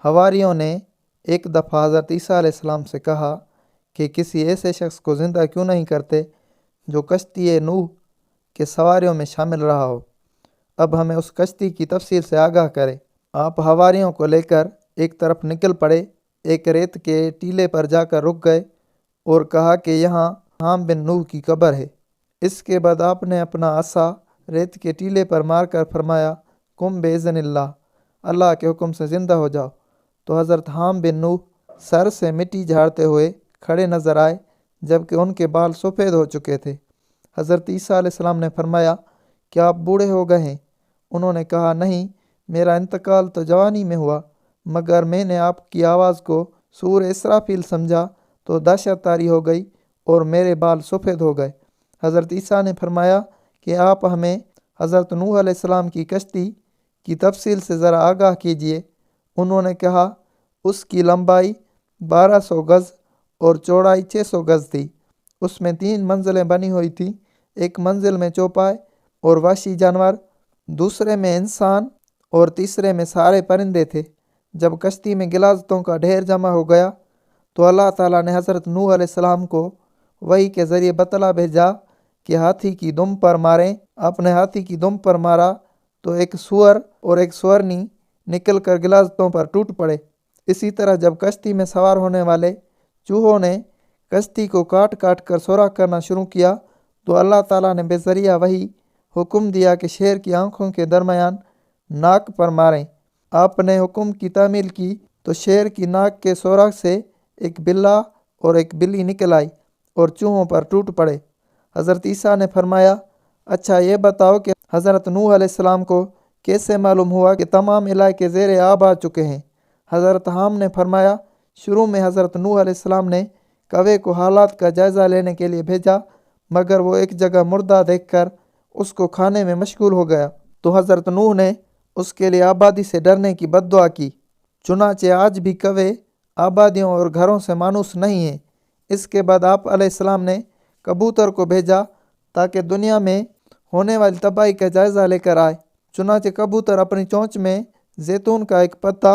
हवारियों ने एक दफ़ा हज़रत ईसा अलैहिस्सलाम से कहा कि किसी ऐसे शख्स को ज़िंदा क्यों नहीं करते जो कश्ती नूह के सवारियों में शामिल रहा हो। अब हमें उस कश्ती की तफसील से आगाह करें। आप हवारियों को लेकर एक तरफ निकल पड़े, एक रेत के टीले पर जाकर रुक गए और कहा कि यहाँ हाम बिन नूह की कब्र है। इसके बाद आपने अपना असा रेत के टीले पर मारकर फरमाया, कुम बेइज़्निल्लाह, अल्लाह के हुक्म से ज़िंदा हो जाओ। तो हज़रत हाम बिन नूह सर से मिट्टी झाड़ते हुए खड़े नज़र आए, जबकि उनके बाल सफ़ेद हो चुके थे। हज़रत ईसा अलैहिस्सलाम ने फरमाया, क्या आप बूढ़े हो गए हैं? उन्होंने कहा, नहीं, मेरा इंतकाल तो जवानी में हुआ, मगर मैंने आपकी आवाज़ को सूर इसराफील समझा तो दहशत तारी हो गई और मेरे बाल सफ़ेद हो गए। हज़रत ईसा ने फरमाया कि आप हमें हज़रत नूह अलैहिस्सलाम की कश्ती की तफसील से ज़रा आगाह कीजिए। उन्होंने कहा, उसकी लंबाई 1200 गज़ और चौड़ाई 600 गज़ थी। उसमें 3 मंजिलें बनी हुई थी, एक मंजिल में चौपाए और वहशी जानवर, दूसरे में इंसान और तीसरे में सारे परिंदे थे। जब कश्ती में गिलाज़तों का ढेर जमा हो गया तो अल्लाह ताला ने हज़रत नूह अलैहिस्सलाम को वही के ज़रिए बतला भेजा कि हाथी की दुम पर मारें। आपने हाथी की दुम पर मारा तो एक सुअर और एक सुअरनी निकल कर गिलाज़तों पर टूट पड़े। इसी तरह जब कश्ती में सवार होने वाले चूहों ने कश्ती को काट काट कर सुराख करना शुरू किया तो अल्लाह ताला ने बेज़रिया वही हुक्म दिया कि शेर की आँखों के दरमियान नाक पर मारें। आपने हुक्म की तामील की तो शेर की नाक के सुराख से एक बिल्ला और एक बिल्ली निकल आई और चूहों पर टूट पड़े। हज़रत ईसा ने फरमाया, अच्छा ये बताओ कि हज़रत नूह अलैहिस्सलाम को कैसे मालूम हुआ कि तमाम इलाके ज़ेरे आब आ चुके हैं? हज़रत हाम ने फरमाया, शुरू में हज़रत नूह अलैहिस्सलाम ने कौवे को हालात का जायज़ा लेने के लिए भेजा, मगर वो एक जगह मुर्दा देखकर उसको खाने में मशगूल हो गया तो हज़रत नूह ने उसके लिए आबादी से डरने की बद्दुआ की। चुनाचे आज भी कौवे आबादियों और घरों से मानूस नहीं हैं। इसके बाद आप अलैहिस्सलाम ने कबूतर को भेजा ताकि दुनिया में होने वाली तबाही का जायज़ा लेकर आए। चुनाचे कबूतर अपनी चोंच में जैतून का एक पत्ता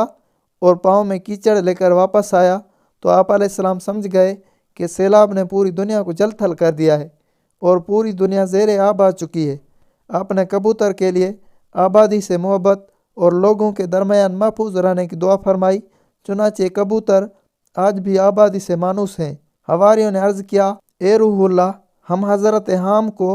और पाँव में कीचड़ लेकर वापस आया तो आप अलैहिस्सलाम समझ गए कि सैलाब ने पूरी दुनिया को जल थल कर दिया है और पूरी दुनिया ज़ेरे आब आ चुकी है। आपने कबूतर के लिए आबादी से मोहब्बत और लोगों के दरमियान महफूज रहने की दुआ फरमाई। चुनाचे कबूतर आज भी आबादी से मानूस हैं। हवारियों ने अर्ज़ किया, ए रूहुल्लाह, हम हज़रत हाम को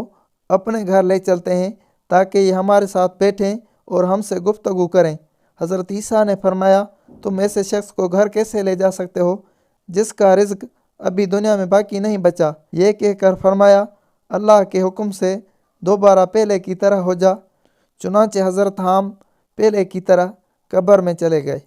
अपने घर ले चलते हैं ताकि ये हमारे साथ बैठें और हमसे गुफ्तगू करें। हज़रत ईसा ने फरमाया, तुम ऐसे शख्स को घर कैसे ले जा सकते हो जिसका रिज़्क अभी दुनिया में बाकी नहीं बचा? ये कहकर फरमाया, अल्लाह के हुक्म से दोबारा पहले की तरह हो जा। चुनांचे हज़रत हाम पहले की तरह कब्र में चले गए।